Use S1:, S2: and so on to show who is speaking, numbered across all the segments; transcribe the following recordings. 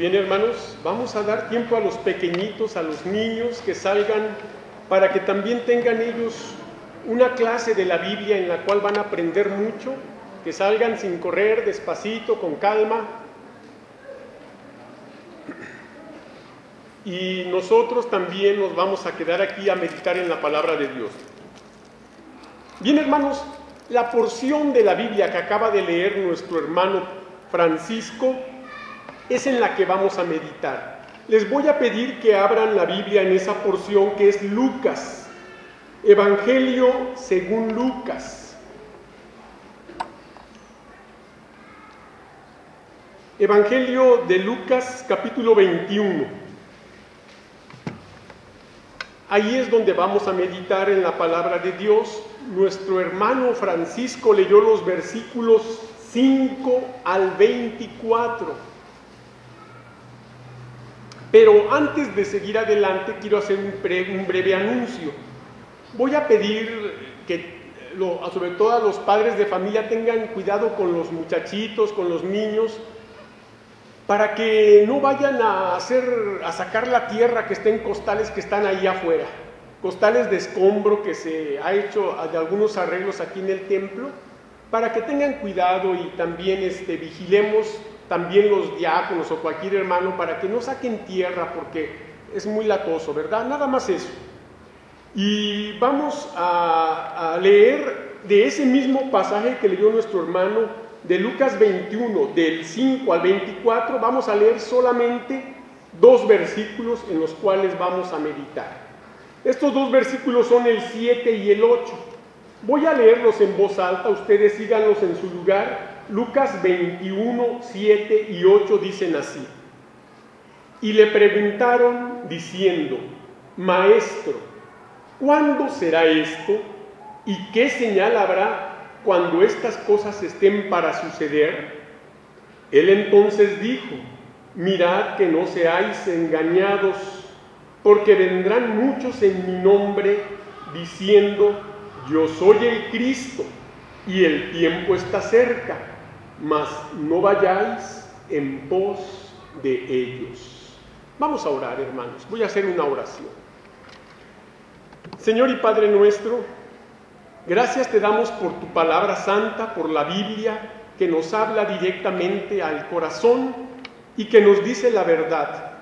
S1: bien, hermanos, vamos a dar tiempo a los pequeñitos, a los niños que salgan para que también tengan ellos una clase de la Biblia en la cual van a aprender mucho, que salgan sin correr, despacito, con calma. Y nosotros también nos vamos a quedar aquí a meditar en la palabra de Dios. Bien, hermanos, la porción de la Biblia que acaba de leer nuestro hermano Francisco es en la que vamos a meditar. Les voy a pedir que abran la Biblia en esa porción que es Lucas, Evangelio según Lucas. Evangelio de Lucas, capítulo 21. Ahí es donde vamos a meditar en la palabra de Dios. Nuestro hermano Francisco leyó los versículos 5 al 24. Pero antes de seguir adelante, quiero hacer un breve anuncio. Voy a pedir que, sobre todo a los padres de familia, tengan cuidado con los muchachitos, con los niños, para que no vayan a sacar la tierra que está en costales que están ahí afuera, costales de escombro que se ha hecho de algunos arreglos aquí en el templo, para que tengan cuidado y también vigilemos también los diáconos o cualquier hermano para que no saquen tierra porque es muy latoso, ¿verdad? Nada más eso. Y vamos a leer de ese mismo pasaje que leyó nuestro hermano de Lucas 21, del 5 al 24, vamos a leer solamente 2 versículos en los cuales vamos a meditar. Estos 2 versículos son el 7 y el 8. Voy a leerlos en voz alta, ustedes síganlos en su lugar. Lucas 21, 7 y 8 dicen así: Y le preguntaron diciendo: Maestro, ¿cuándo será esto? ¿Y qué señal habrá cuando estas cosas estén para suceder? Él entonces dijo: Mirad que no seáis engañados, porque vendrán muchos en mi nombre diciendo: Yo soy el Cristo, y el tiempo está cerca, mas no vayáis en pos de ellos. Vamos a orar, hermanos. Voy a hacer una oración. Señor y Padre nuestro, gracias te damos por tu palabra santa, por la Biblia, que nos habla directamente al corazón y que nos dice la verdad.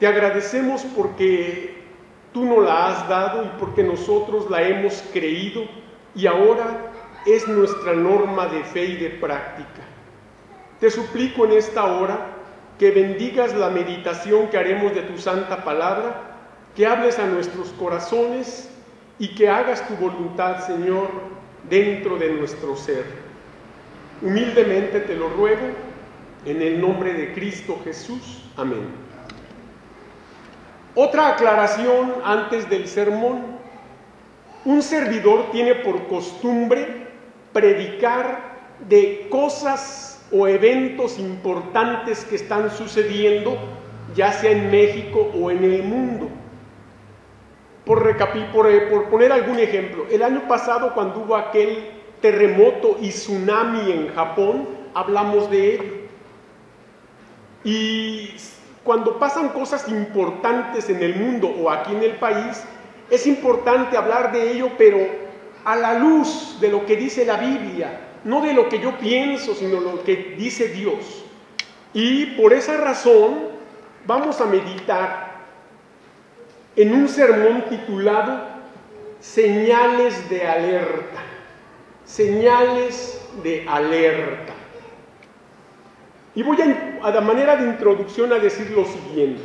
S1: Te agradecemos porque tú nos la has dado y porque nosotros la hemos creído y ahora es nuestra norma de fe y de práctica. Te suplico en esta hora que bendigas la meditación que haremos de tu santa palabra, que hables a nuestros corazones y que hagas tu voluntad, Señor, dentro de nuestro ser. Humildemente te lo ruego, en el nombre de Cristo Jesús. Amén. Otra aclaración antes del sermón. Un servidor tiene por costumbre predicar de cosas o eventos importantes que están sucediendo, ya sea en México o en el mundo. Por poner algún ejemplo, el año pasado cuando hubo aquel terremoto y tsunami en Japón, hablamos de ello. Y cuando pasan cosas importantes en el mundo o aquí en el país, es importante hablar de ello, pero a la luz de lo que dice la Biblia, no de lo que yo pienso, sino lo que dice Dios. Y por esa razón vamos a meditar en un sermón titulado Señales de alerta. Señales de alerta. Y voy a manera de introducción a decir lo siguiente.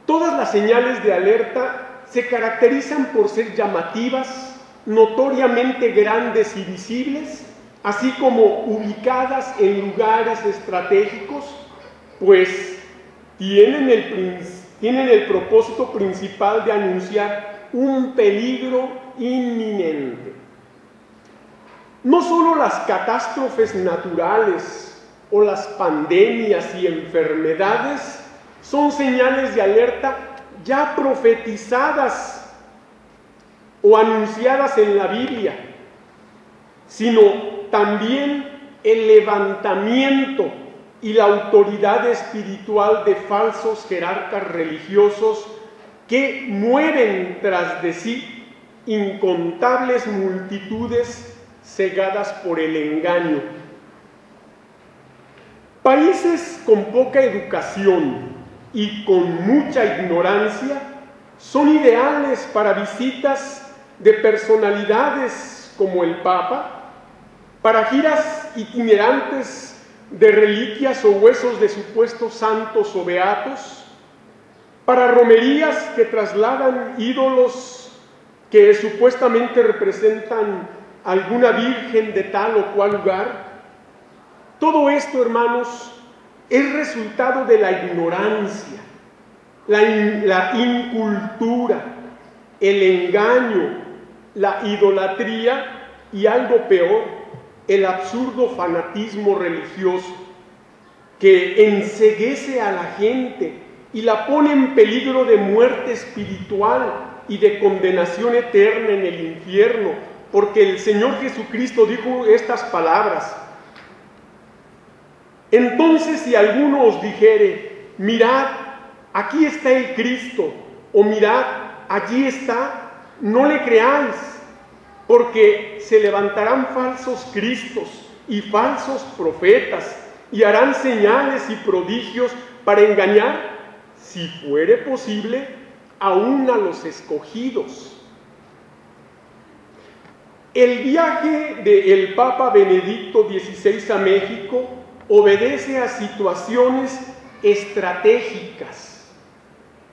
S1: Todas las señales de alerta se caracterizan por ser llamativas, notoriamente grandes y visibles, así como ubicadas en lugares estratégicos, pues tienen el propósito principal de anunciar un peligro inminente. No solo las catástrofes naturales o las pandemias y enfermedades son señales de alerta ya profetizadas o anunciadas en la Biblia, sino también el levantamiento y la autoridad espiritual de falsos jerarcas religiosos que mueven tras de sí incontables multitudes cegadas por el engaño. Países con poca educación y con mucha ignorancia son ideales para visitas de personalidades como el Papa, para giras itinerantes de reliquias o huesos de supuestos santos o beatos, para romerías que trasladan ídolos que supuestamente representan alguna virgen de tal o cual lugar. Todo esto, hermanos, es resultado de la ignorancia, la incultura, el engaño, la idolatría y algo peor, el absurdo fanatismo religioso que enceguece a la gente y la pone en peligro de muerte espiritual y de condenación eterna en el infierno, porque el Señor Jesucristo dijo estas palabras: entonces, si alguno os dijere, mirad, aquí está el Cristo, o mirad, allí está, no le creáis, porque se levantarán falsos cristos y falsos profetas, y harán señales y prodigios para engañar, si fuere posible, aún a los escogidos. El viaje del Papa Benedicto XVI a México obedece a situaciones estratégicas.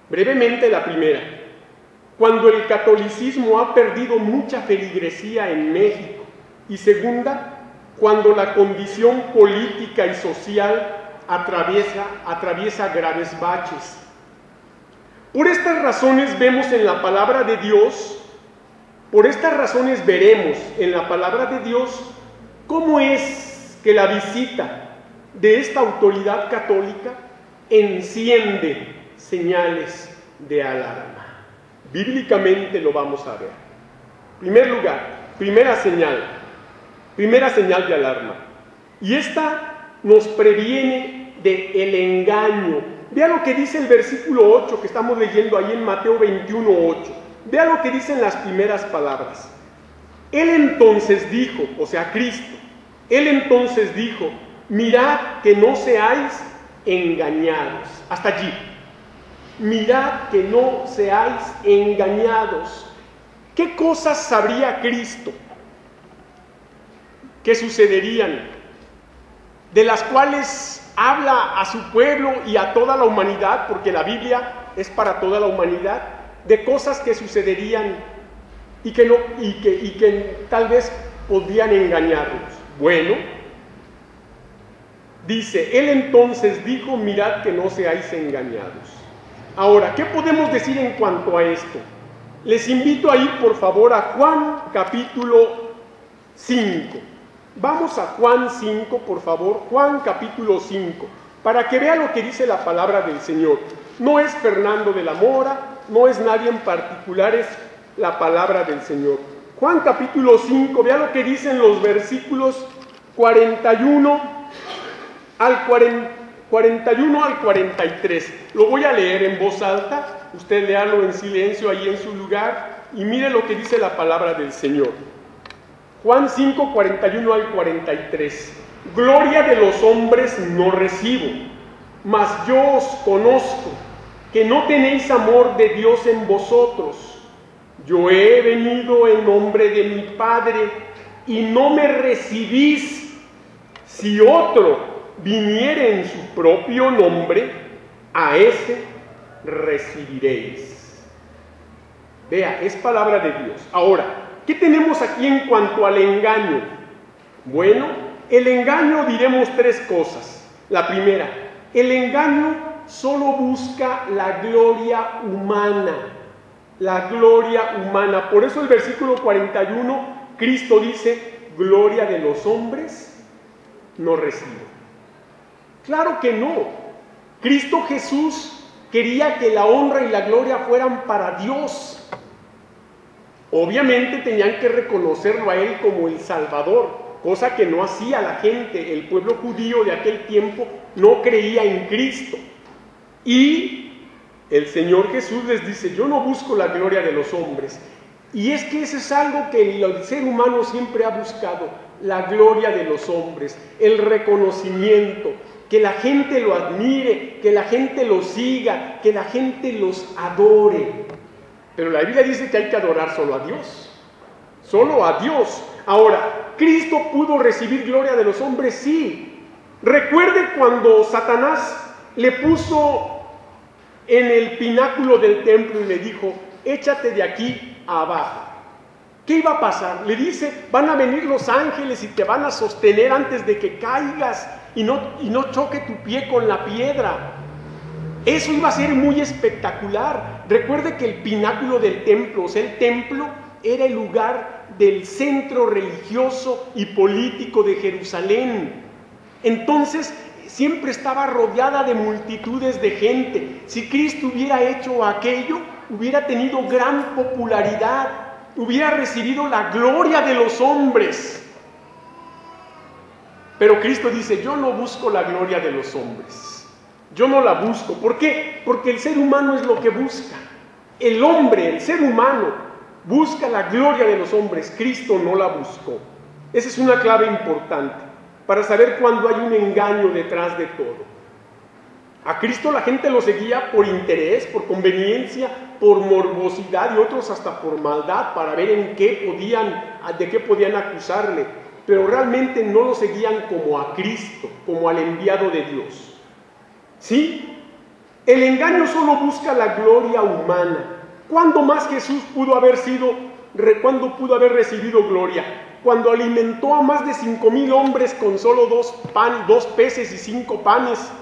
S1: Brevemente, la primera: cuando el catolicismo ha perdido mucha feligresía en México, y segunda, cuando la condición política y social atraviesa graves baches. Por estas razones vemos en la palabra de Dios, por estas razones veremos en la palabra de Dios cómo es que la visita de esta autoridad católica enciende señales de alarma. Bíblicamente lo vamos a ver. En primer lugar, primera señal de alarma. Y esta nos previene del engaño. Vea lo que dice el versículo 8 que estamos leyendo ahí en Mateo 21:8. Vea lo que dicen las primeras palabras. Él entonces dijo, o sea, Cristo, Él entonces dijo: mirad que no seáis engañados. Hasta allí. Mirad que no seáis engañados. ¿Qué cosas sabría Cristo que sucederían, de las cuales habla a su pueblo y a toda la humanidad, porque la Biblia es para toda la humanidad, de cosas que sucederían y que tal vez podrían engañarnos? Bueno, dice, Él entonces dijo: mirad que no seáis engañados. Ahora, ¿qué podemos decir en cuanto a esto? Les invito a ir, por favor, a Juan capítulo 5. Vamos a Juan 5, por favor, Juan capítulo 5, para que vea lo que dice la palabra del Señor. No es Fernando de la Mora, no es nadie en particular, es la palabra del Señor. Juan capítulo 5, vea lo que dicen los versículos 41 al 43. Lo voy a leer en voz alta, usted léalo en silencio ahí en su lugar y mire lo que dice la palabra del Señor. Juan 5, 41 al 43. Gloria de los hombres no recibo, mas yo os conozco, que no tenéis amor de Dios en vosotros. Yo he venido en nombre de mi Padre, y no me recibís. Si otro viniere en su propio nombre, a ese recibiréis. Vea, es palabra de Dios. Ahora, ¿qué tenemos aquí en cuanto al engaño? Bueno, el engaño diremos tres cosas. La primera, el engaño solo busca la gloria humana. La gloria humana. Por eso el versículo 41, Cristo dice: gloria de los hombres no recibo. Claro que no. Cristo Jesús quería que la honra y la gloria fueran para Dios. Obviamente tenían que reconocerlo a Él como el Salvador, cosa que no hacía la gente. El pueblo judío de aquel tiempo no creía en Cristo. Y el Señor Jesús les dice: yo no busco la gloria de los hombres. Y es que eso es algo que el ser humano siempre ha buscado, la gloria de los hombres, el reconocimiento, que la gente lo admire, que la gente lo siga, que la gente los adore. Pero la Biblia dice que hay que adorar solo a Dios, solo a Dios. Ahora, ¿Cristo pudo recibir gloria de los hombres? Sí. Recuerde cuando Satanás le puso en el pináculo del templo y le dijo: échate de aquí abajo. ¿Qué iba a pasar? Le dice: van a venir los ángeles y te van a sostener antes de que caigas y no choque tu pie con la piedra. Eso iba a ser muy espectacular. Recuerde que el pináculo del templo, o sea, el templo, era el lugar del centro religioso y político de Jerusalén. Entonces, siempre estaba rodeada de multitudes de gente. Si Cristo hubiera hecho aquello, hubiera tenido gran popularidad, hubiera recibido la gloria de los hombres. Pero Cristo dice: yo no busco la gloria de los hombres. Yo no la busco. ¿Por qué? Porque el ser humano es lo que busca. El hombre, el ser humano, busca la gloria de los hombres. Cristo no la buscó. Esa es una clave importante para saber cuándo hay un engaño detrás de todo. A Cristo la gente lo seguía por interés, por conveniencia, por morbosidad y otros hasta por maldad, para ver de qué podían acusarle. Pero realmente no lo seguían como a Cristo, como al enviado de Dios. ¿Sí? El engaño solo busca la gloria humana. ¿Cuándo más Jesús pudo haber recibido gloria? Cuando alimentó a más de 5,000 hombres con solo 2 peces y 5 panes,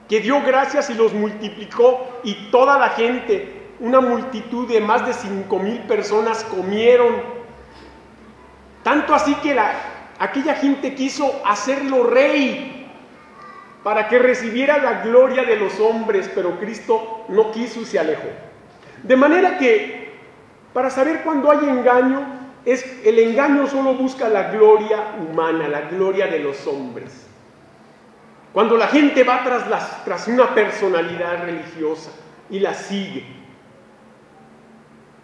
S1: que dio gracias y los multiplicó, y toda la gente, una multitud de más de 5,000 personas comieron. Tanto así que aquella gente quiso hacerlo rey para que recibiera la gloria de los hombres, pero Cristo no quiso y se alejó. De manera que, para saber cuándo hay engaño, el engaño solo busca la gloria humana, la gloria de los hombres. Cuando la gente va tras una personalidad religiosa y la sigue.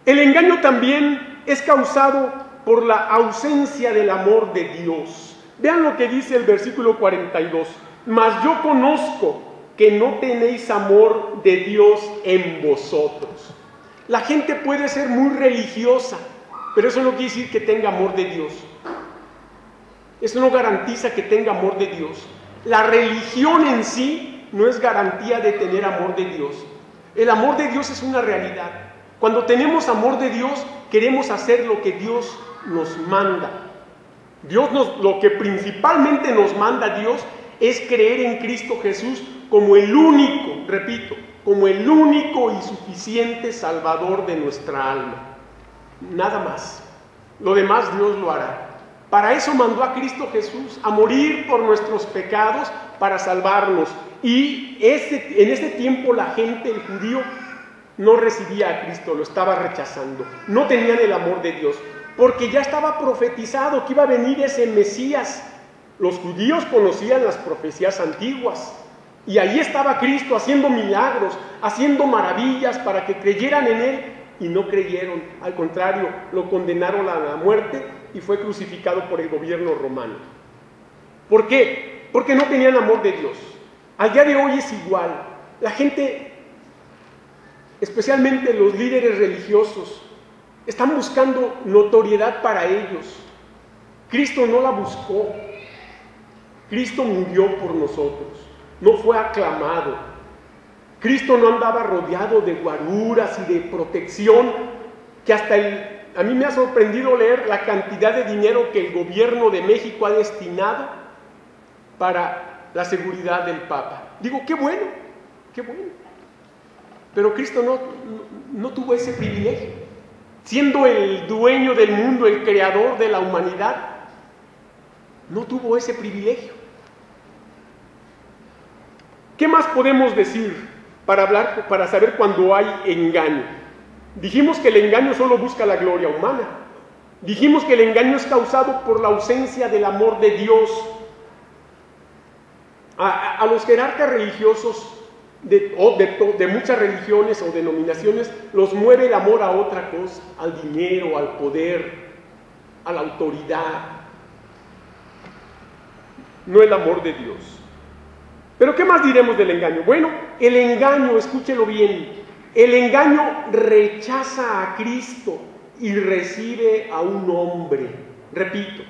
S1: El engaño también es causado por la ausencia del amor de Dios. Vean lo que dice el versículo 42. Mas yo conozco que no tenéis amor de Dios en vosotros. La gente puede ser muy religiosa, pero eso no quiere decir que tenga amor de Dios. Eso no garantiza que tenga amor de Dios. La religión en sí no es garantía de tener amor de Dios. El amor de Dios es una realidad. Cuando tenemos amor de Dios, queremos hacer lo que Dios nos manda. Lo que principalmente nos manda Dios es creer en Cristo Jesús como el único, repito, como el único y suficiente Salvador de nuestra alma. Nada más. Lo demás Dios lo hará. Para eso mandó a Cristo Jesús, a morir por nuestros pecados para salvarnos. Y en ese tiempo la gente, el judío, no recibía a Cristo, lo estaba rechazando. No tenían el amor de Dios, porque ya estaba profetizado que iba a venir ese Mesías. Los judíos conocían las profecías antiguas, y ahí estaba Cristo haciendo milagros, haciendo maravillas para que creyeran en Él, y no creyeron. Al contrario, lo condenaron a la muerte y fue crucificado por el gobierno romano. ¿Por qué? Porque no tenían amor de Dios. Al día de hoy es igual. La gente, especialmente los líderes religiosos, están buscando notoriedad para ellos. Cristo no la buscó. Cristo murió por nosotros, no fue aclamado. Cristo no andaba rodeado de guaruras y de protección, que a mí me ha sorprendido leer la cantidad de dinero que el gobierno de México ha destinado para la seguridad del Papa. Digo, qué bueno, qué bueno. Pero Cristo no tuvo ese privilegio. Siendo el dueño del mundo, el creador de la humanidad, no tuvo ese privilegio. ¿Qué más podemos decir para saber cuando hay engaño? Dijimos que el engaño solo busca la gloria humana. Dijimos que el engaño es causado por la ausencia del amor de Dios. A los jerarcas religiosos de muchas religiones o denominaciones los mueve el amor a otra cosa, al dinero, al poder, a la autoridad, no el amor de Dios. Pero ¿qué más diremos del engaño? Bueno, el engaño, escúchelo bien, el engaño rechaza a Cristo y recibe a un hombre. Repito,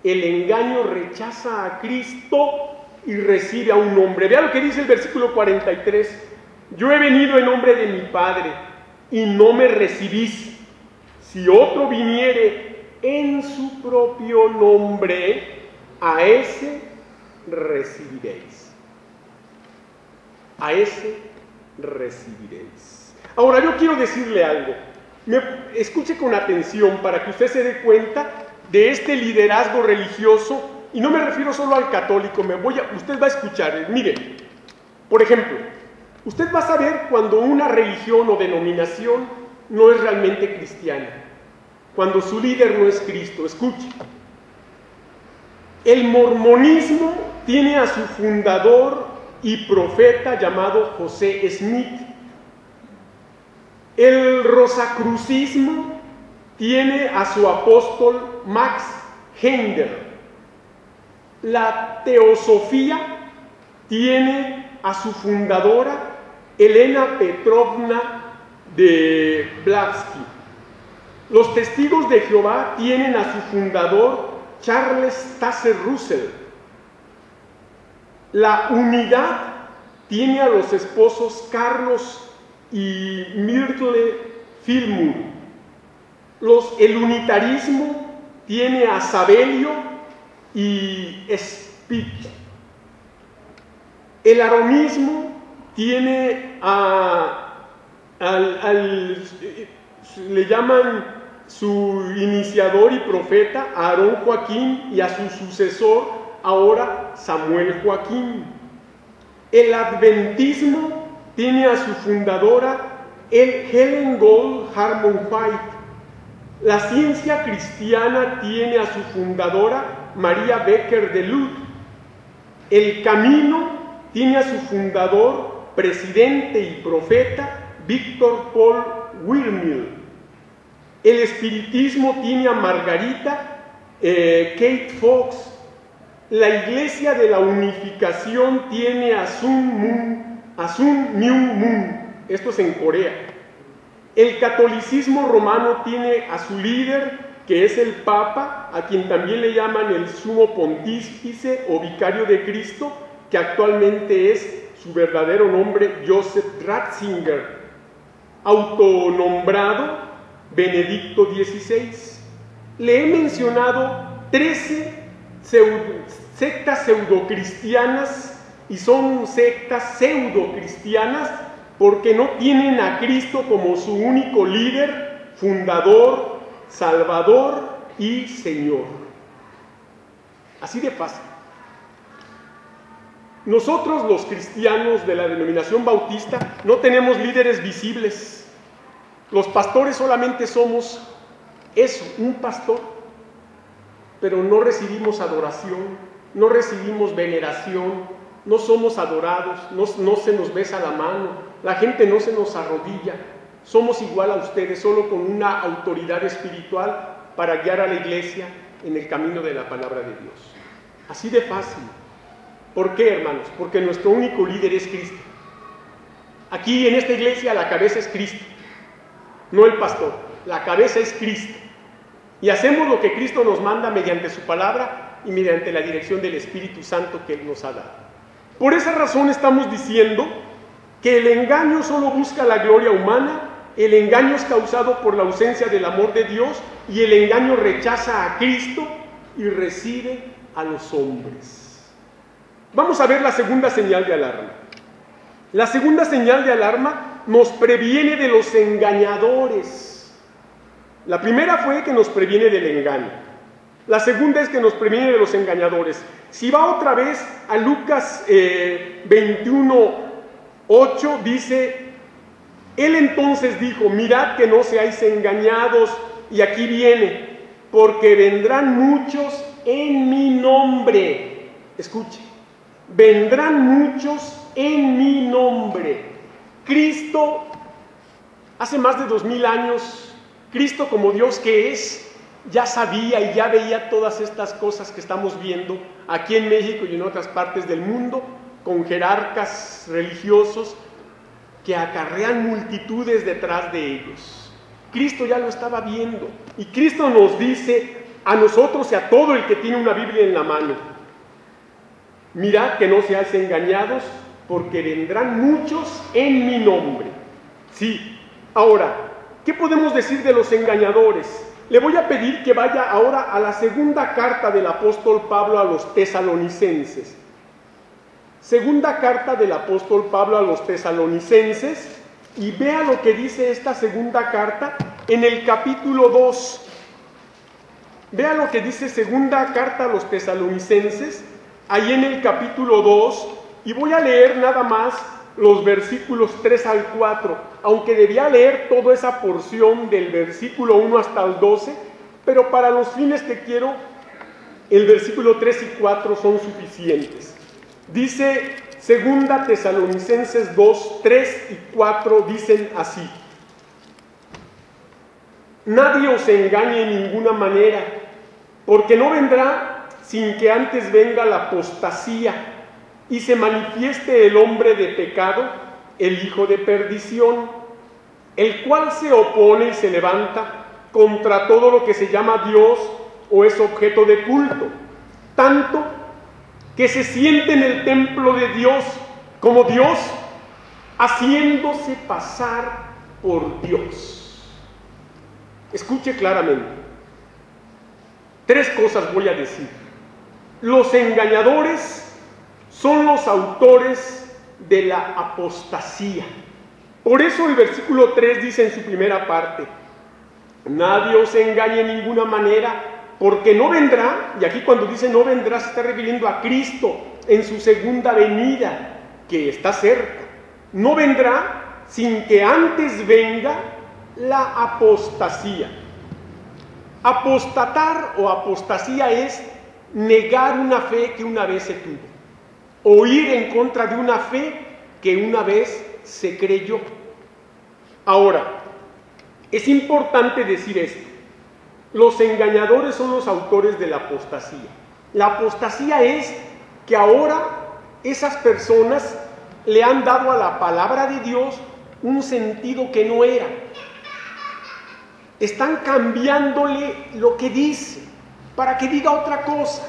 S1: el engaño rechaza a Cristo y recibe a un hombre. Vea lo que dice el versículo 43. Yo he venido en nombre de mi Padre y no me recibís. Si otro viniere en su propio nombre, a ese recibiréis. A ese recibiréis. Ahora yo quiero decirle algo. Escuche con atención para que usted se dé cuenta de este liderazgo religioso. Y no me refiero solo al católico, usted va a escuchar. Mire, por ejemplo, usted va a saber cuando una religión o denominación no es realmente cristiana, cuando su líder no es Cristo. Escuche, el mormonismo tiene a su fundador y profeta llamado José Smith. El rosacrucismo tiene a su apóstol Max Heindel. La teosofía tiene a su fundadora Elena Petrovna de Blavatsky. Los testigos de Jehová tienen a su fundador Charles Taze Russell. La unidad tiene a los esposos Carlos y Myrtle Fillmore. El unitarismo tiene a Sabelio y Spitz. El aronismo tiene le llaman su iniciador y profeta a Aarón Joaquín y a su sucesor ahora Samuel Joaquín. El adventismo tiene a su fundadora Helen Gold Harmon White. La ciencia cristiana tiene a su fundadora María Becker de Lud. El camino tiene a su fundador, presidente y profeta, Víctor Paul Wilmille. El espiritismo tiene a Margarita Kate Fox. La Iglesia de la Unificación tiene a Sun Myung Moon. Esto es en Corea. El catolicismo romano tiene a su líder, que es el Papa, a quien también le llaman el Sumo Pontífice o Vicario de Cristo, que actualmente es su verdadero nombre, Joseph Ratzinger, autonombrado Benedicto XVI. Le he mencionado 13 sectas pseudocristianas, y son sectas pseudocristianas porque no tienen a Cristo como su único líder, fundador, salvador y Señor. Así de fácil. Nosotros los cristianos de la denominación bautista no tenemos líderes visibles. Los pastores solamente somos eso, un pastor, pero no recibimos adoración, no recibimos veneración, no somos adorados, no se nos besa la mano, la gente no se nos arrodilla. Somos igual a ustedes, solo con una autoridad espiritual para guiar a la iglesia en el camino de la palabra de Dios. Así de fácil. ¿Por qué, hermanos? Porque nuestro único líder es Cristo. Aquí en esta iglesia la cabeza es Cristo, no el pastor. La cabeza es Cristo. Y hacemos lo que Cristo nos manda mediante su palabra y mediante la dirección del Espíritu Santo que Él nos ha dado. Por esa razón estamos diciendo que el engaño solo busca la gloria humana, el engaño es causado por la ausencia del amor de Dios y el engaño rechaza a Cristo y recibe a los hombres. Vamos a ver la segunda señal de alarma. La segunda señal de alarma nos previene de los engañadores. La primera fue que nos previene del engaño. La segunda es que nos previene de los engañadores. Si va otra vez a Lucas 21:8, dice: Él entonces dijo: mirad que no seáis engañados, y aquí viene, porque vendrán muchos en mi nombre. Escuche, vendrán muchos en mi nombre. Cristo, hace más de 2000 años, Cristo como Dios que es, ya sabía y ya veía todas estas cosas que estamos viendo aquí en México y en otras partes del mundo, con jerarcas religiosos que acarrean multitudes detrás de ellos. Cristo ya lo estaba viendo y Cristo nos dice a nosotros y a todo el que tiene una Biblia en la mano: mirad que no seáis engañados, porque vendrán muchos en mi nombre. Sí, ahora, ¿qué podemos decir de los engañadores? Le voy a pedir que vaya ahora a la segunda carta del apóstol Pablo a los tesalonicenses. Segunda carta del apóstol Pablo a los tesalonicenses, y vea lo que dice esta segunda carta en el capítulo 2. Vea lo que dice segunda carta a los tesalonicenses, ahí en el capítulo 2, y voy a leer nada más los versículos 3 al 4, aunque debía leer toda esa porción del versículo 1 hasta el 12, pero para los fines que quiero, el versículo 3 y 4 son suficientes. Dice segunda Tesalonicenses 2, 3 y 4, dicen así: nadie os engañe en ninguna manera, porque no vendrá sin que antes venga la apostasía y se manifieste el hombre de pecado, el hijo de perdición, el cual se opone y se levanta contra todo lo que se llama Dios o es objeto de culto, tanto que se siente en el templo de Dios como Dios, haciéndose pasar por Dios. Escuche claramente. 3 cosas voy a decir. Los engañadores son los autores de la apostasía. Por eso el versículo 3 dice en su primera parte: nadie os engañe en ninguna manera, porque no vendrá, y aquí cuando dice no vendrá se está refiriendo a Cristo en su segunda venida, que está cerca. No vendrá sin que antes venga la apostasía. Apostatar o apostasía es negar una fe que una vez se tuvo, o ir en contra de una fe que una vez se creyó. Ahora, es importante decir esto: los engañadores son los autores de la apostasía. La apostasía es que ahora esas personas le han dado a la palabra de Dios un sentido que no era. Están cambiándole lo que dice para que diga otra cosa.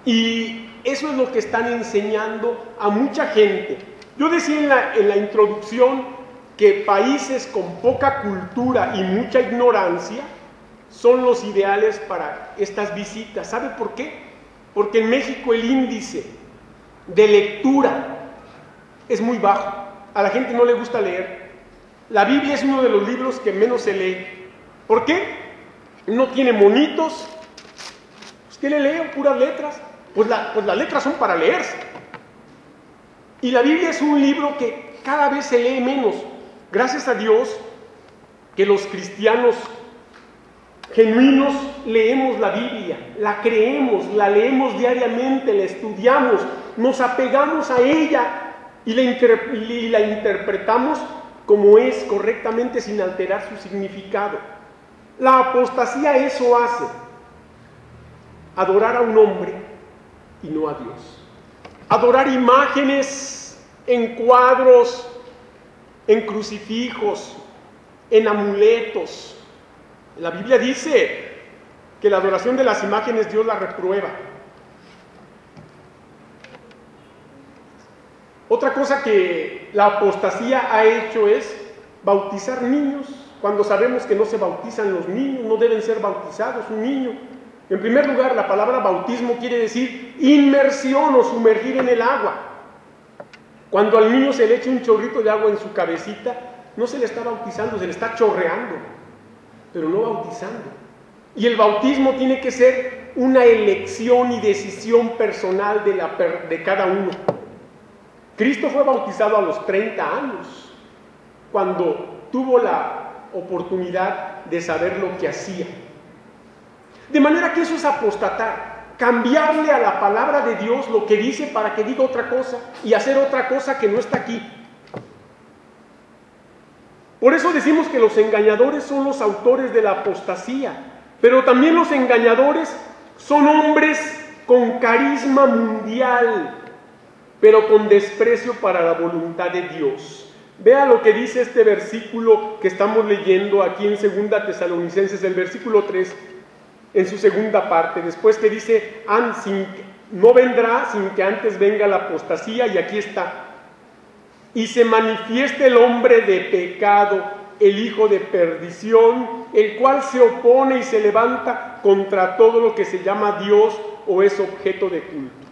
S1: Y eso es lo que están enseñando a mucha gente. Yo decía en la introducción que países con poca cultura y mucha ignorancia son los ideales para estas visitas. ¿Sabe por qué? Porque en México el índice de lectura es muy bajo. A la gente no le gusta leer. La Biblia es uno de los libros que menos se lee. ¿Por qué? No tiene monitos. Pues, ¿qué le leo? Puras letras. Pues las letras son para leerse. Y la Biblia es un libro que cada vez se lee menos. Gracias a Dios que los cristianos genuinos leemos la Biblia, la creemos, la leemos diariamente, la estudiamos, nos apegamos a ella y la interpretamos como es, correctamente, sin alterar su significado. La apostasía eso hace: adorar a un hombre y no a Dios. Adorar imágenes en cuadros, en crucifijos, en amuletos. La Biblia dice que la adoración de las imágenes Dios la reprueba. Otra cosa que la apostasía ha hecho es bautizar niños, cuando sabemos que no se bautizan los niños, no deben ser bautizados un niño. En primer lugar, la palabra bautismo quiere decir inmersión o sumergir en el agua. Cuando al niño se le echa un chorrito de agua en su cabecita, no se le está bautizando, se le está chorreando, pero no bautizando. Y el bautismo tiene que ser una elección y decisión personal de cada uno. Cristo fue bautizado a los 30 años, cuando tuvo la oportunidad de saber lo que hacía. De manera que eso es apostatar, cambiarle a la palabra de Dios lo que dice para que diga otra cosa y hacer otra cosa que no está aquí. Por eso decimos que los engañadores son los autores de la apostasía, pero también los engañadores son hombres con carisma mundial, pero con desprecio para la voluntad de Dios. Vea lo que dice este versículo que estamos leyendo aquí en 2 Tesalonicenses, el versículo 3, en su segunda parte, después que dice, no vendrá sin que antes venga la apostasía, y aquí está, y se manifieste el hombre de pecado, el hijo de perdición, el cual se opone y se levanta contra todo lo que se llama Dios o es objeto de culto.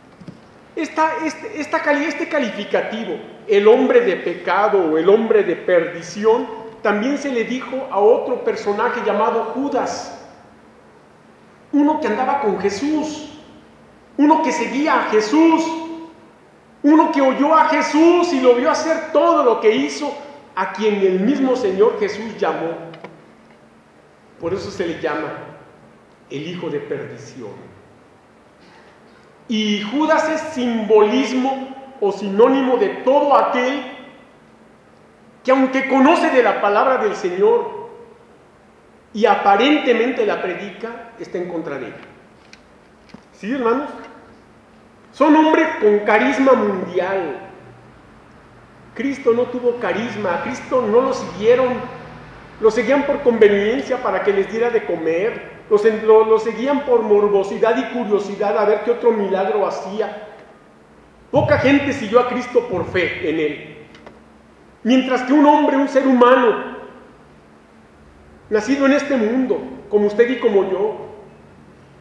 S1: Este calificativo, el hombre de pecado o el hombre de perdición, también se le dijo a otro personaje llamado Judas, uno que andaba con Jesús, uno que seguía a Jesús, uno que oyó a Jesús y lo vio hacer todo lo que hizo, a quien el mismo Señor Jesús llamó. Por eso se le llama el hijo de perdición. Y Judas es simbolismo o sinónimo de todo aquel que, aunque conoce de la palabra del Señor y aparentemente la predica, está en contra de ella. ¿Sí, hermanos? Son hombres con carisma mundial. Cristo no tuvo carisma, a Cristo no lo siguieron, lo seguían por conveniencia para que les diera de comer, lo seguían por morbosidad y curiosidad a ver qué otro milagro hacía. Poca gente siguió a Cristo por fe en Él. Mientras que un hombre, un ser humano, nacido en este mundo, como usted y como yo,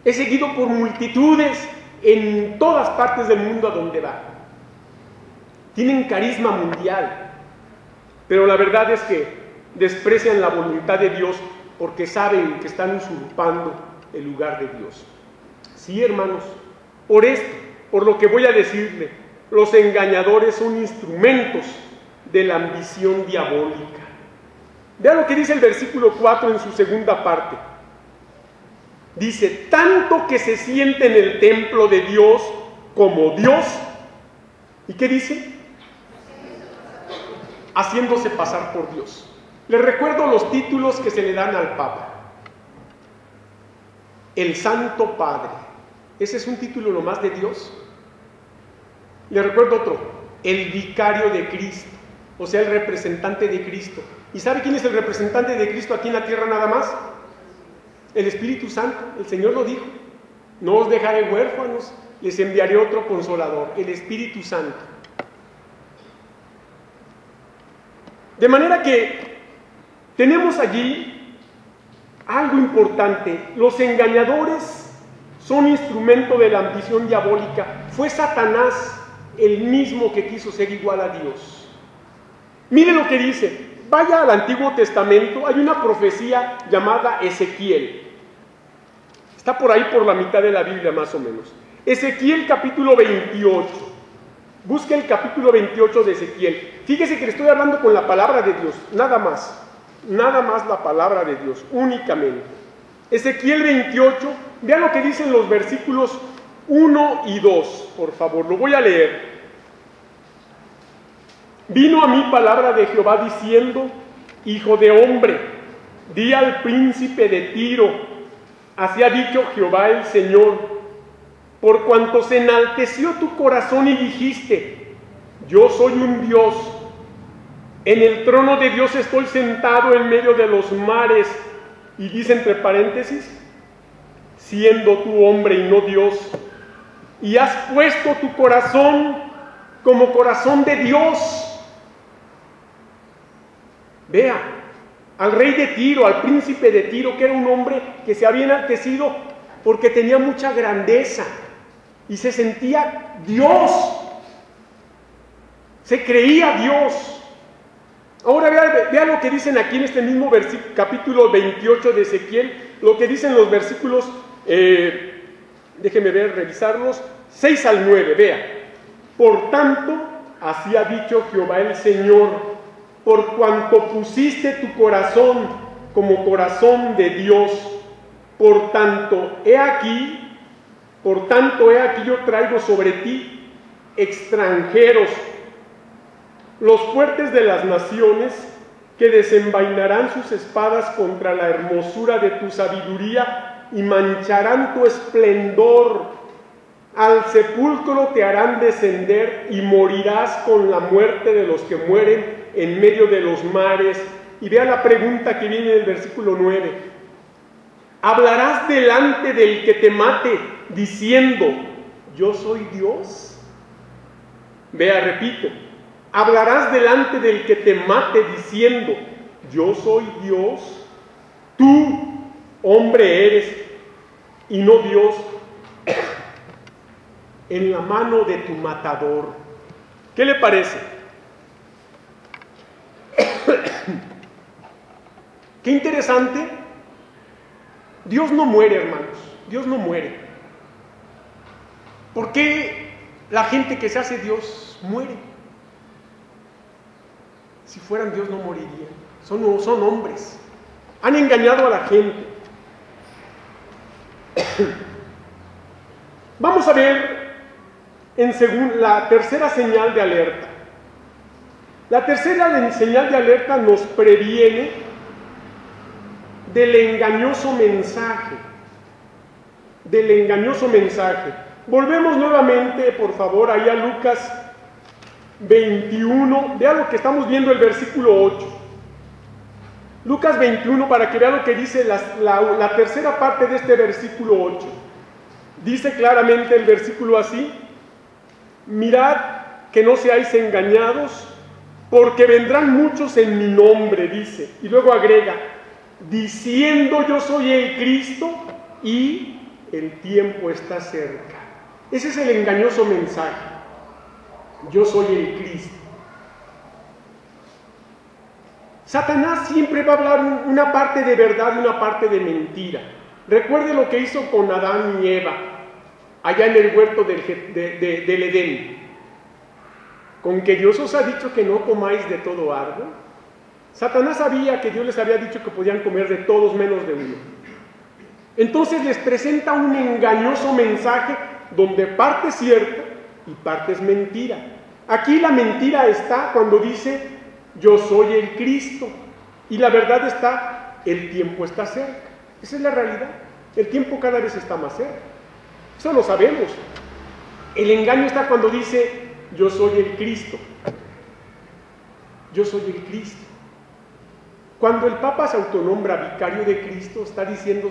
S1: es seguido por multitudes en todas partes del mundo a donde va. Tienen carisma mundial, pero la verdad es que desprecian la voluntad de Dios porque saben que están usurpando el lugar de Dios. Sí, hermanos, por esto, por lo que voy a decirle, los engañadores son instrumentos de la ambición diabólica. Vea lo que dice el versículo 4 en su segunda parte. Dice, tanto que se siente en el templo de Dios como Dios. ¿Y qué dice? Haciéndose pasar por Dios. Les recuerdo los títulos que se le dan al Papa. El Santo Padre. ¿Ese es un título nomás de Dios? Le recuerdo otro. El Vicario de Cristo. O sea, el representante de Cristo. ¿Y sabe quién es el representante de Cristo aquí en la tierra nada más? El Espíritu Santo. El Señor lo dijo. No os dejaré huérfanos, les enviaré otro consolador, el Espíritu Santo. De manera que tenemos allí algo importante. Los engañadores son instrumento de la ambición diabólica. Fue Satanás el mismo que quiso ser igual a Dios. Mire lo que dice. Vaya al Antiguo Testamento, hay una profecía llamada Ezequiel. Está por ahí por la mitad de la Biblia más o menos. Ezequiel capítulo 28. Busque el capítulo 28 de Ezequiel. Fíjese que le estoy hablando con la palabra de Dios, nada más la palabra de Dios, únicamente. Ezequiel 28, vean lo que dicen los versículos 1 y 2, por favor, lo voy a leer. Vino a mí palabra de Jehová diciendo, hijo de hombre, di al príncipe de Tiro, así ha dicho Jehová el Señor, por cuanto se enalteció tu corazón y dijiste, yo soy un Dios, en el trono de Dios estoy sentado en medio de los mares, y dice entre paréntesis, siendo tú hombre y no Dios, y has puesto tu corazón como corazón de Dios. Vea, al rey de Tiro, al príncipe de Tiro, que era un hombre que se había enaltecido porque tenía mucha grandeza y se sentía Dios, se creía Dios. Ahora vea lo que dicen aquí en este mismo capítulo 28 de Ezequiel, lo que dicen los versículos, déjeme ver, revisarlos, 6 al 9, vea. Por tanto, así ha dicho Jehová el Señor, por cuanto pusiste tu corazón como corazón de Dios, Por tanto, he aquí yo traigo sobre ti extranjeros, los fuertes de las naciones, que desenvainarán sus espadas contra la hermosura de tu sabiduría y mancharán tu esplendor. Al sepulcro te harán descender y morirás con la muerte de los que mueren en medio de los mares. Y vea la pregunta que viene en el versículo 9. ¿Hablarás delante del que te mate diciendo, yo soy Dios? Vea, repito. ¿Hablarás delante del que te mate diciendo, yo soy Dios? Tú, hombre, eres, y no Dios, en la mano de tu matador. ¿Qué le parece? Qué interesante. Dios no muere, hermanos. Dios no muere. ¿Por qué la gente que se hace Dios muere? Si fueran Dios no morirían. Son hombres. Han engañado a la gente. Vamos a ver la tercera señal de alerta. La tercera señal de alerta nos previene del engañoso mensaje. Del engañoso mensaje. Volvemos nuevamente, por favor, ahí a Lucas 21, vea lo que estamos viendo, el versículo 8. Lucas 21, para que vea lo que dice la tercera parte de este versículo 8. Dice claramente el versículo así: mirad que no seáis engañados, porque vendrán muchos en mi nombre, dice. Y luego agrega, diciendo yo soy el Cristo y el tiempo está cerca. Ese es el engañoso mensaje. Yo soy el Cristo. Satanás siempre va a hablar una parte de verdad y una parte de mentira. Recuerde lo que hizo con Adán y Eva, allá en el huerto del Edén. Con que Dios os ha dicho que no comáis de todo árbol. Satanás sabía que Dios les había dicho que podían comer de todos menos de uno. Entonces les presenta un engañoso mensaje donde parte es cierto y parte es mentira. Aquí la mentira está cuando dice, yo soy el Cristo. Y la verdad está, el tiempo está cerca. Esa es la realidad. El tiempo cada vez está más cerca. Eso lo sabemos. El engaño está cuando dice, yo soy el Cristo. Yo soy el Cristo. Cuando el Papa se autonombra vicario de Cristo, está diciendo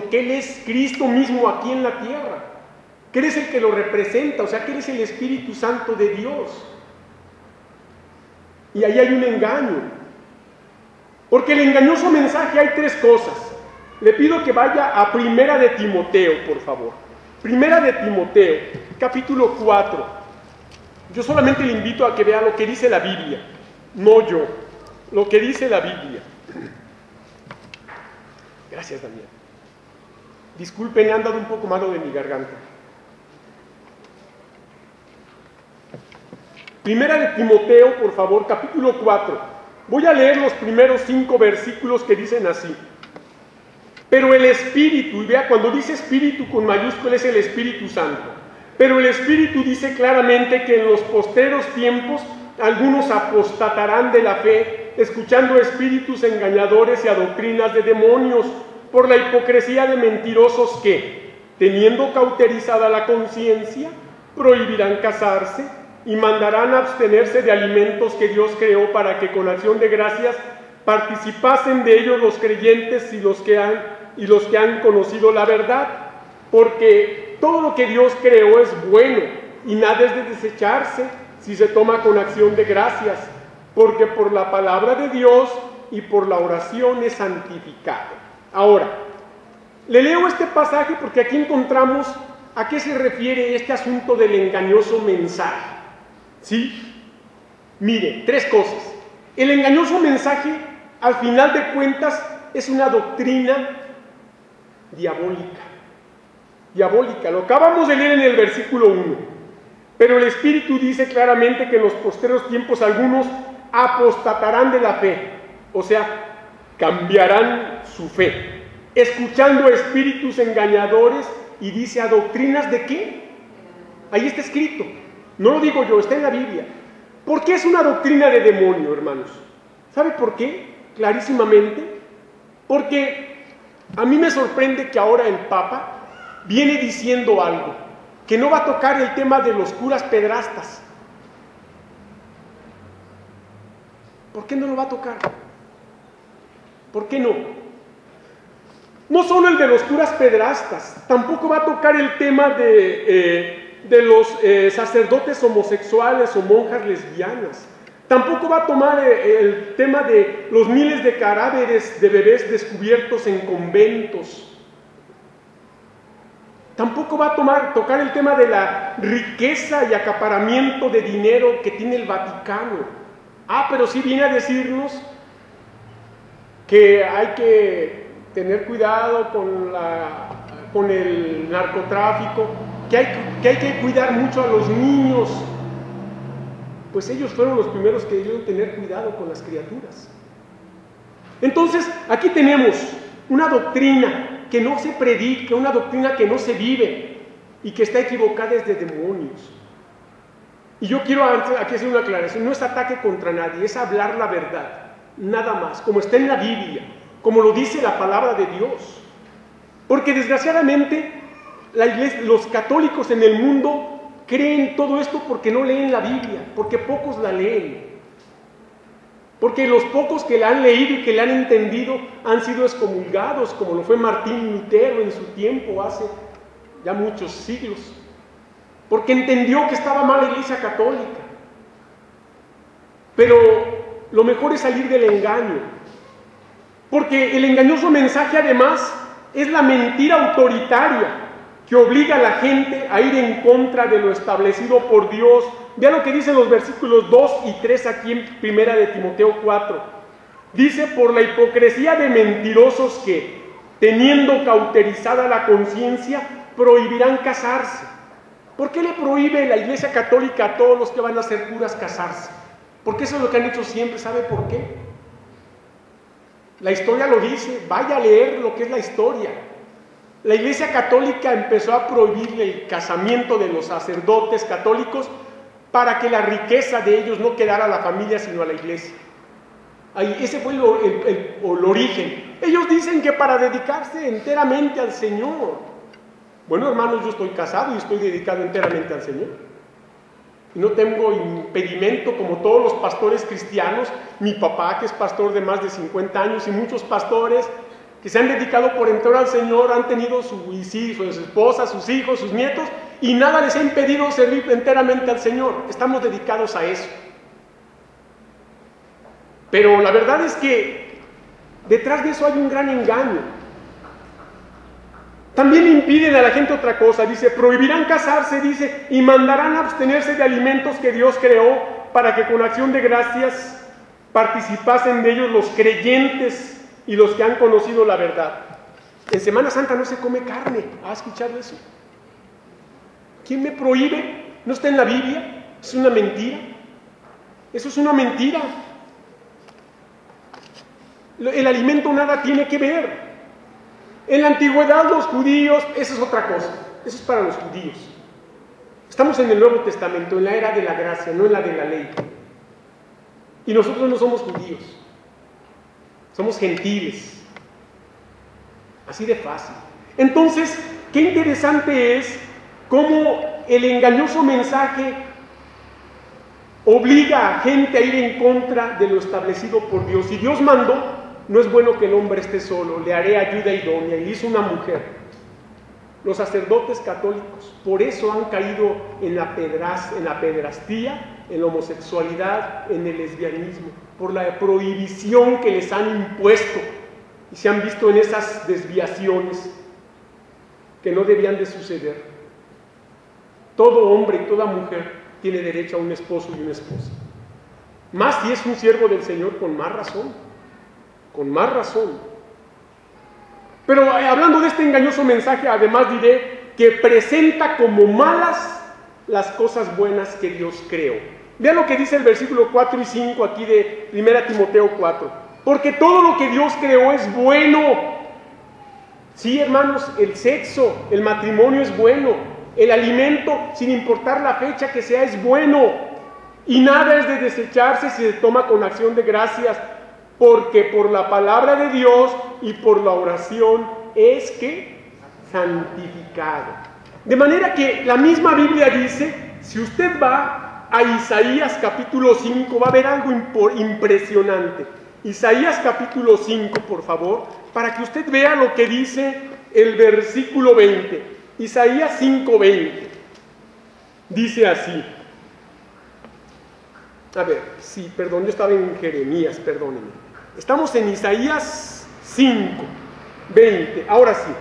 S1: que Él es Cristo mismo aquí en la tierra. Que Él es el que lo representa, o sea, que Él es el Espíritu Santo de Dios. Y ahí hay un engaño. Porque el engañoso mensaje hay tres cosas. Le pido que vaya a Primera de Timoteo, por favor. Primera de Timoteo, capítulo 4. Yo solamente le invito a que vea lo que dice la Biblia, no yo, lo que dice la Biblia. Gracias, Daniel. Disculpen, he andado un poco malo de mi garganta. Primera de Timoteo, por favor, capítulo 4. Voy a leer los primeros 5 versículos que dicen así. Pero el Espíritu, y vea, cuando dice Espíritu con mayúscula es el Espíritu Santo. Pero el Espíritu dice claramente que en los posteros tiempos algunos apostatarán de la fe, escuchando espíritus engañadores y a doctrinas de demonios, por la hipocresía de mentirosos que, teniendo cauterizada la conciencia, prohibirán casarse y mandarán abstenerse de alimentos que Dios creó para que con acción de gracias participasen de ellos los creyentes y los que han conocido la verdad, porque todo lo que Dios creó es bueno y nada es de desecharse si se toma con acción de gracias, porque por la palabra de Dios y por la oración es santificado. Ahora, le leo este pasaje porque aquí encontramos a qué se refiere este asunto del engañoso mensaje. ¿Sí? Mire, 3 cosas. El engañoso mensaje, al final de cuentas, es una doctrina diabólica. Diabólica. Lo acabamos de leer en el versículo 1. Pero el Espíritu dice claramente que en los posteros tiempos algunos apostatarán de la fe. O sea, cambiarán su fe. escuchando a espíritus engañadores, y dice, ¿a doctrinas de qué? Ahí está escrito, no lo digo yo, está en la Biblia. ¿Por qué es una doctrina de demonio, hermanos? ¿Sabe por qué? Clarísimamente, porque a mí me sorprende que ahora el Papa viene diciendo algo, que no va a tocar el tema de los curas pedrastas. ¿Por qué no lo va a tocar? ¿Por qué no? No solo el de los curas pedrastas, tampoco va a tocar el tema de los sacerdotes homosexuales o monjas lesbianas. Tampoco va a tomar el tema de los miles de cadáveres de bebés descubiertos en conventos. Tampoco va a tocar el tema de la riqueza y acaparamiento de dinero que tiene el Vaticano. Pero sí viene a decirnos que hay que tener cuidado con el narcotráfico, que hay que cuidar mucho a los niños. Pues ellos fueron los primeros que debieron tener cuidado con las criaturas. Entonces, aquí tenemos una doctrina que no se predica, una doctrina que no se vive y que está equivocada desde demonios. Y yo quiero aquí hacer una aclaración, no es ataque contra nadie, es hablar la verdad, nada más, como está en la Biblia, como lo dice la palabra de Dios. Porque desgraciadamente los católicos en el mundo creen todo esto porque no leen la Biblia, porque pocos la leen. Porque los pocos que la han leído y que la han entendido han sido excomulgados, como lo fue Martín Lutero en su tiempo, hace ya muchos siglos. Porque entendió que estaba mal la Iglesia Católica. Pero lo mejor es salir del engaño. Porque el engañoso mensaje además es la mentira autoritaria que obliga a la gente a ir en contra de lo establecido por Dios. Vea lo que dicen los versículos 2 y 3 aquí en 1 de Timoteo 4. Dice, por la hipocresía de mentirosos que, teniendo cauterizada la conciencia, prohibirán casarse. ¿Por qué le prohíbe la Iglesia Católica a todos los que van a ser curas casarse? Porque eso es lo que han hecho siempre. ¿Sabe por qué? La historia lo dice, vaya a leer lo que es la historia. La Iglesia Católica empezó a prohibir el casamiento de los sacerdotes católicos para que la riqueza de ellos no quedara a la familia sino a la Iglesia. Ese fue el origen. Ellos dicen que para dedicarse enteramente al Señor. Bueno, hermanos, yo estoy casado y estoy dedicado enteramente al Señor. Y no tengo impedimento como todos los pastores cristianos. Mi papá, que es pastor de más de 50 años, y muchos pastores que se han dedicado por entero al Señor, han tenido su esposa, sus hijos, sus nietos, y nada les ha impedido servir enteramente al Señor. Estamos dedicados a eso. Pero la verdad es que detrás de eso hay un gran engaño. También impiden a la gente otra cosa, dice, prohibirán casarse, dice, y mandarán a abstenerse de alimentos que Dios creó para que con acción de gracias participasen de ellos los creyentes y los que han conocido la verdad. En Semana Santa no se come carne. ¿Has escuchado eso? ¿Quién me prohíbe? ¿No está en la Biblia? ¿Es una mentira? Eso es una mentira. El alimento nada tiene que ver. En la antigüedad los judíos, esa es otra cosa, eso es para los judíos. Estamos en el Nuevo Testamento, en la era de la gracia, no en la de la ley. Y nosotros no somos judíos, somos gentiles. Así de fácil. Entonces, qué interesante es cómo el engañoso mensaje obliga a gente a ir en contra de lo establecido por Dios. Y Dios mandó, no es bueno que el hombre esté solo, le haré ayuda idónea, y hizo una mujer. Los sacerdotes católicos por eso han caído en la pedrastía, en la homosexualidad, en el lesbianismo, por la prohibición que les han impuesto, y se han visto en esas desviaciones que no debían de suceder. Todo hombre y toda mujer tiene derecho a un esposo y una esposa. Más si es un siervo del Señor, con más razón. Con más razón. Pero hablando de este engañoso mensaje, además diré que presenta como malas las cosas buenas que Dios creó. Vean lo que dice el versículo 4 y 5 aquí de 1 Timoteo 4. Porque todo lo que Dios creó es bueno. Sí, hermanos, el sexo, el matrimonio es bueno. El alimento, sin importar la fecha que sea, es bueno. Y nada es de desecharse si se toma con acción de gracias, porque por la palabra de Dios y por la oración es que santificado. De manera que la misma Biblia dice, si usted va a Isaías capítulo 5, va a ver algo impresionante. Isaías capítulo 5, por favor, para que usted vea lo que dice el versículo 20. Isaías 5:20. Dice así. A ver, sí, perdón, yo estaba en Jeremías, perdónenme. Estamos en Isaías 5:20. Ahora sí,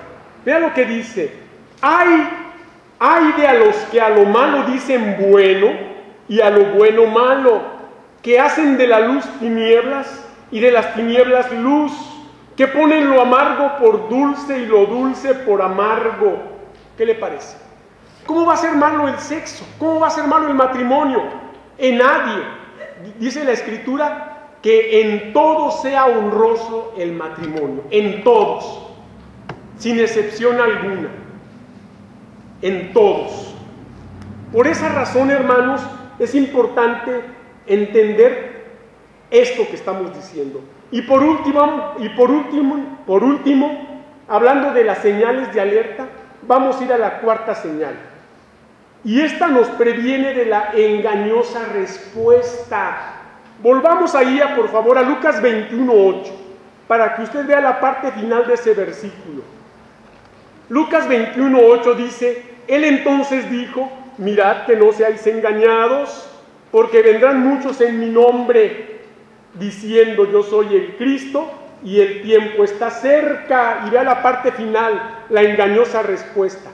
S1: vea lo que dice. Ay de a los que a lo malo dicen bueno y a lo bueno malo, que hacen de la luz tinieblas y de las tinieblas luz, que ponen lo amargo por dulce y lo dulce por amargo. ¿Qué le parece? ¿Cómo va a ser malo el sexo? ¿Cómo va a ser malo el matrimonio? En nadie. Dice la Escritura que en todo sea honroso el matrimonio, en todos, sin excepción alguna, en todos. Por esa razón, hermanos, es importante entender esto que estamos diciendo. Y por último, hablando de las señales de alerta, vamos a ir a la cuarta señal. Y esta nos previene de la engañosa respuesta. Volvamos ahí, por favor, a Lucas 21:8, para que usted vea la parte final de ese versículo. Lucas 21:8 dice, él entonces dijo, mirad que no seáis engañados, porque vendrán muchos en mi nombre, diciendo yo soy el Cristo, y el tiempo está cerca. Y vea la parte final, la engañosa respuesta.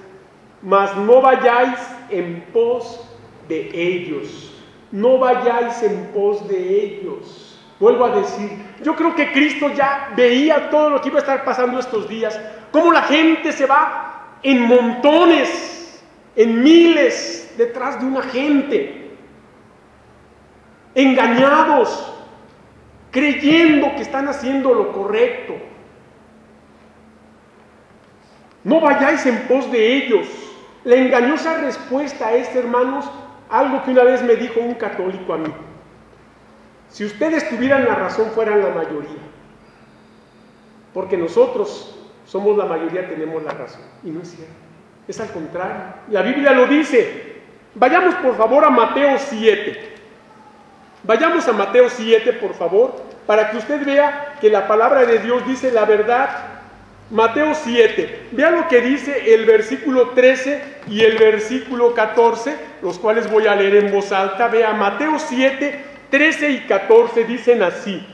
S1: Mas no vayáis en pos de ellos. No vayáis en pos de ellos. Vuelvo a decir, yo creo que Cristo ya veía todo lo que iba a estar pasando estos días. Cómo la gente se va en montones, en miles, detrás de una gente. Engañados, creyendo que están haciendo lo correcto. No vayáis en pos de ellos. La engañosa respuesta es, hermanos, algo que una vez me dijo un católico a mí. Si ustedes tuvieran la razón, fueran la mayoría. Porque nosotros somos la mayoría, tenemos la razón. Y no es cierto. Es al contrario. La Biblia lo dice. Vayamos, por favor, a Mateo 7. Vayamos a Mateo 7, por favor, para que usted vea que la palabra de Dios dice la verdad. Mateo 7, vea lo que dice el versículo 13 y el versículo 14, los cuales voy a leer en voz alta. Vea, Mateo 7, 13 y 14 dicen así: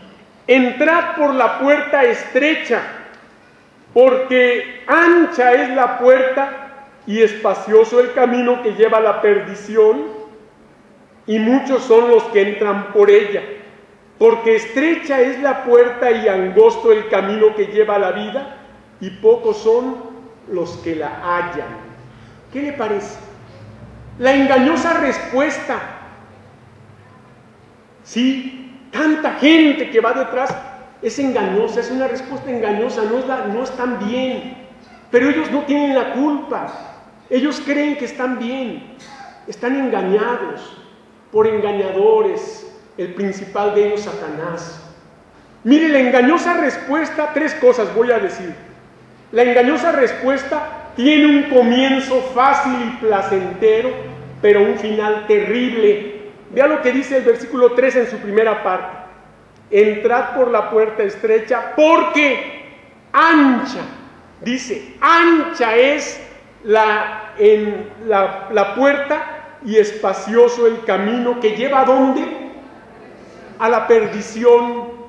S1: entrad por la puerta estrecha, porque ancha es la puerta y espacioso el camino que lleva a la perdición, y muchos son los que entran por ella. Porque estrecha es la puerta y angosto el camino que lleva a la vida, y pocos son los que la hallan. ¿Qué le parece? La engañosa respuesta. Sí, tanta gente que va detrás es engañosa, es una respuesta engañosa, no están bien. Pero ellos no tienen la culpa. Ellos creen que están bien. Están engañados por engañadores, el principal de ellos, Satanás. Mire, la engañosa respuesta, tres cosas voy a decir. La engañosa respuesta tiene un comienzo fácil y placentero, pero un final terrible. Vea lo que dice el versículo 3 en su primera parte. Entrad por la puerta estrecha, porque ancha, dice, ancha es la puerta y espacioso el camino que lleva ¿a dónde? A la perdición.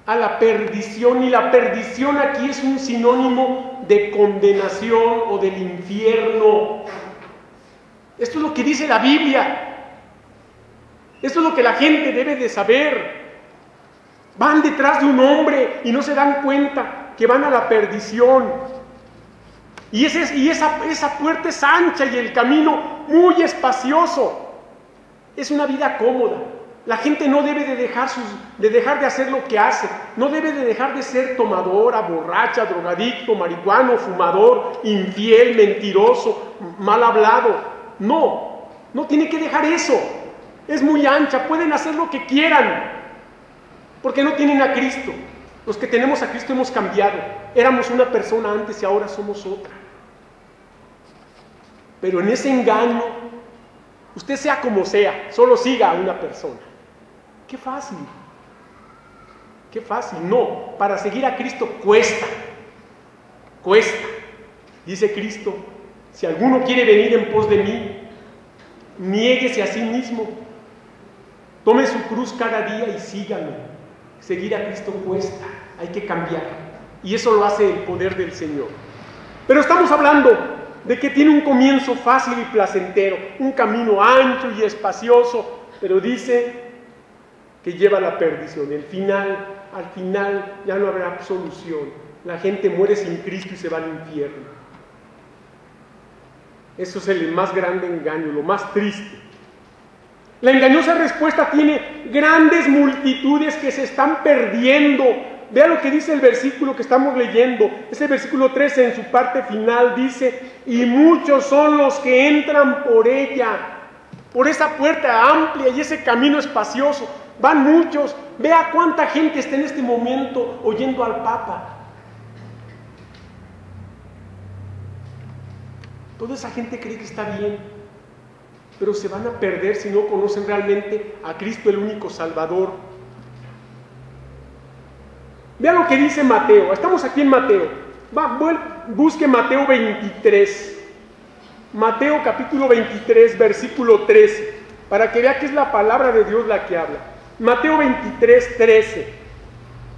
S1: A la perdición, y la perdición aquí es un sinónimo de condenación o del infierno. Esto es lo que dice la Biblia. Esto es lo que la gente debe de saber. Van detrás de un hombre y no se dan cuenta que van a la perdición. Y esa puerta es ancha y el camino muy espacioso. Es una vida cómoda. La gente no debe de dejar de hacer lo que hace, no debe de dejar de ser tomadora, borracha, drogadicto, marihuano, fumador, infiel, mentiroso, mal hablado. No tiene que dejar eso. Es muy ancha, pueden hacer lo que quieran, porque no tienen a Cristo. Los que tenemos a Cristo hemos cambiado. Éramos una persona antes y ahora somos otra. Pero en ese engaño, usted sea como sea, solo siga a una persona. ¡Qué fácil! ¡Qué fácil! No, para seguir a Cristo cuesta. Dice Cristo, si alguno quiere venir en pos de mí, niéguese a sí mismo, tome su cruz cada día y sígame. Seguir a Cristo cuesta, hay que cambiar. Y eso lo hace el poder del Señor. Pero estamos hablando de que tiene un comienzo fácil y placentero, un camino ancho y espacioso, pero dice que lleva a la perdición. Al final ya no habrá absolución. La gente muere sin Cristo y se va al infierno. Eso es el más grande engaño, lo más triste. La engañosa respuesta tiene grandes multitudes que se están perdiendo. Vea lo que dice el versículo que estamos leyendo. Ese versículo 13 en su parte final dice: y muchos son los que entran por ella, por esa puerta amplia y ese camino espacioso. Van muchos. Vea cuánta gente está en este momento oyendo al Papa. Toda esa gente cree que está bien, pero se van a perder si no conocen realmente a Cristo, el único Salvador. Vea lo que dice Mateo. Estamos aquí en Mateo. Busque Mateo 23. Mateo capítulo 23, versículo 13, para que vea que es la palabra de Dios la que habla. Mateo 23, 13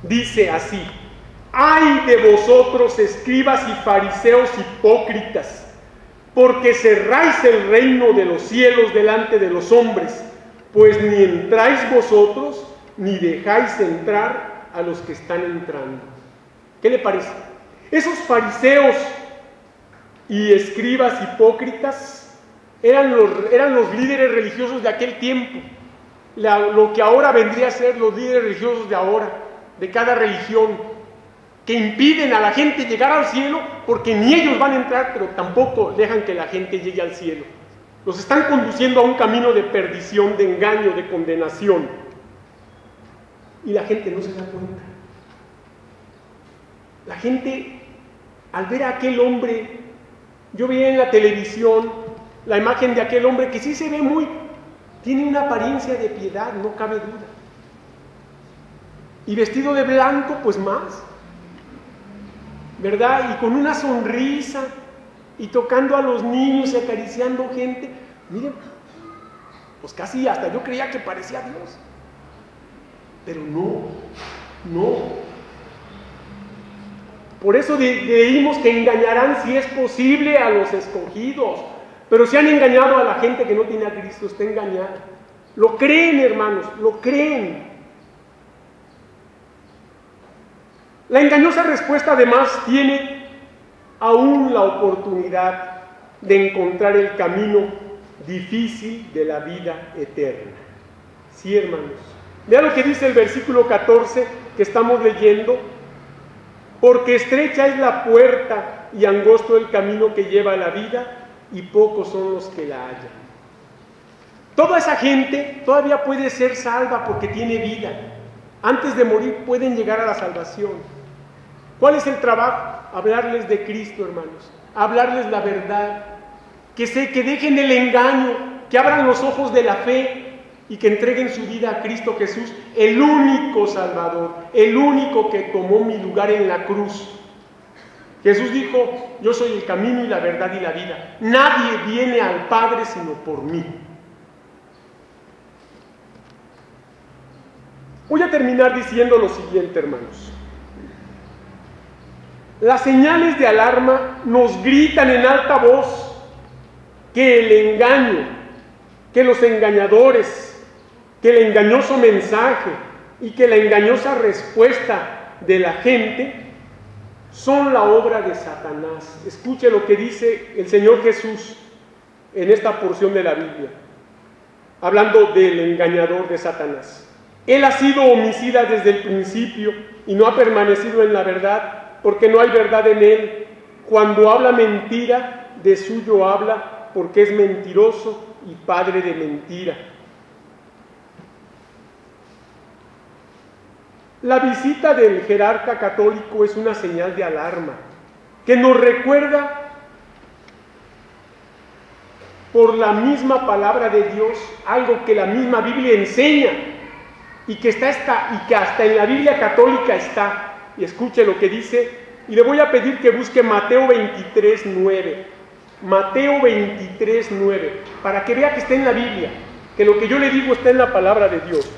S1: dice así: ¡ay de vosotros, escribas y fariseos hipócritas! Porque cerráis el reino de los cielos delante de los hombres, pues ni entráis vosotros, ni dejáis entrar a los que están entrando. ¿Qué le parece? Esos fariseos y escribas hipócritas eran los líderes religiosos de aquel tiempo, lo que ahora vendría a ser los líderes religiosos de ahora, de cada religión, que impiden a la gente llegar al cielo, porque ni ellos van a entrar, pero tampoco dejan que la gente llegue al cielo. Los están conduciendo a un camino de perdición, de engaño, de condenación. Y la gente no se da cuenta. La gente, al ver a aquel hombre, yo vi en la televisión la imagen de aquel hombre que sí se ve tiene una apariencia de piedad, no cabe duda. Y vestido de blanco, pues más, ¿verdad? Y con una sonrisa, y tocando a los niños y acariciando gente. Miren, pues casi hasta yo creía que parecía Dios. Pero no. Por eso leímos que engañarán, si es posible, a los escogidos. Pero si han engañado a la gente que no tiene a Cristo, está engañada. Lo creen, hermanos, lo creen. La engañosa respuesta además tiene aún la oportunidad de encontrar el camino difícil de la vida eterna. Sí, hermanos. Vean lo que dice el versículo 14 que estamos leyendo. Porque estrecha es la puerta y angosto el camino que lleva a la vida, y pocos son los que la hallan. Toda esa gente todavía puede ser salva porque tiene vida. Antes de morir pueden llegar a la salvación. ¿Cuál es el trabajo? Hablarles de Cristo, hermanos. Hablarles la verdad. Que dejen el engaño, que abran los ojos de la fe y que entreguen su vida a Cristo Jesús, el único Salvador, el único que tomó mi lugar en la cruz. Jesús dijo: yo soy el camino y la verdad y la vida. Nadie viene al Padre sino por mí. Voy a terminar diciendo lo siguiente, hermanos. Las señales de alarma nos gritan en alta voz que el engaño, que los engañadores, que el engañoso mensaje y que la engañosa respuesta de la gente son la obra de Satanás. Escuche lo que dice el Señor Jesús en esta porción de la Biblia. hablando del engañador de Satanás. Él ha sido homicida desde el principio y no ha permanecido en la verdad, porque no hay verdad en él. Cuando habla mentira, de suyo habla, porque es mentiroso y padre de mentira. La visita del jerarca católico es una señal de alarma, que nos recuerda por la misma palabra de Dios algo que la misma Biblia enseña y que hasta en la Biblia católica está. Y escuche lo que dice, y le voy a pedir que busque Mateo 23:9. Mateo 23:9, para que vea que está en la Biblia, que lo que yo le digo está en la palabra de Dios.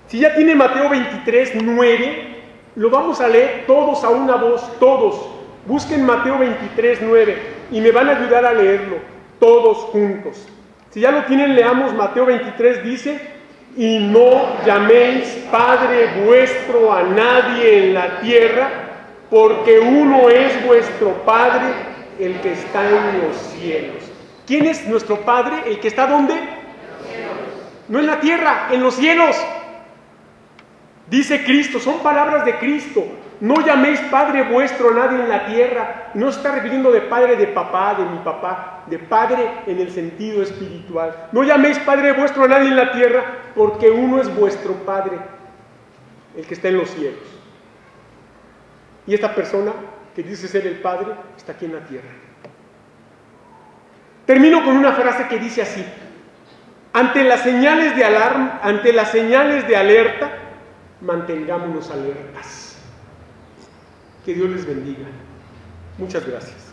S1: Si ya tiene Mateo 23:9, lo vamos a leer todos a una voz, todos. Busquen Mateo 23:9 y me van a ayudar a leerlo, todos juntos. Si ya lo tienen, leamos Mateo 23, dice: y no llaméis Padre vuestro a nadie en la tierra, porque uno es vuestro Padre, el que está en los cielos. ¿Quién es nuestro Padre? ¿El que está dónde? No en la tierra, en los cielos. Dice Cristo, son palabras de Cristo. No llaméis Padre vuestro a nadie en la tierra. No está refiriendo de padre de papá, de mi papá, de padre en el sentido espiritual. No llaméis Padre vuestro a nadie en la tierra, porque uno es vuestro Padre, el que está en los cielos. Y esta persona que dice ser el Padre está aquí en la tierra. Termino con una frase que dice así: ante las señales de alarma, ante las señales de alerta, mantengámonos alertas. Que Dios les bendiga. Muchas gracias.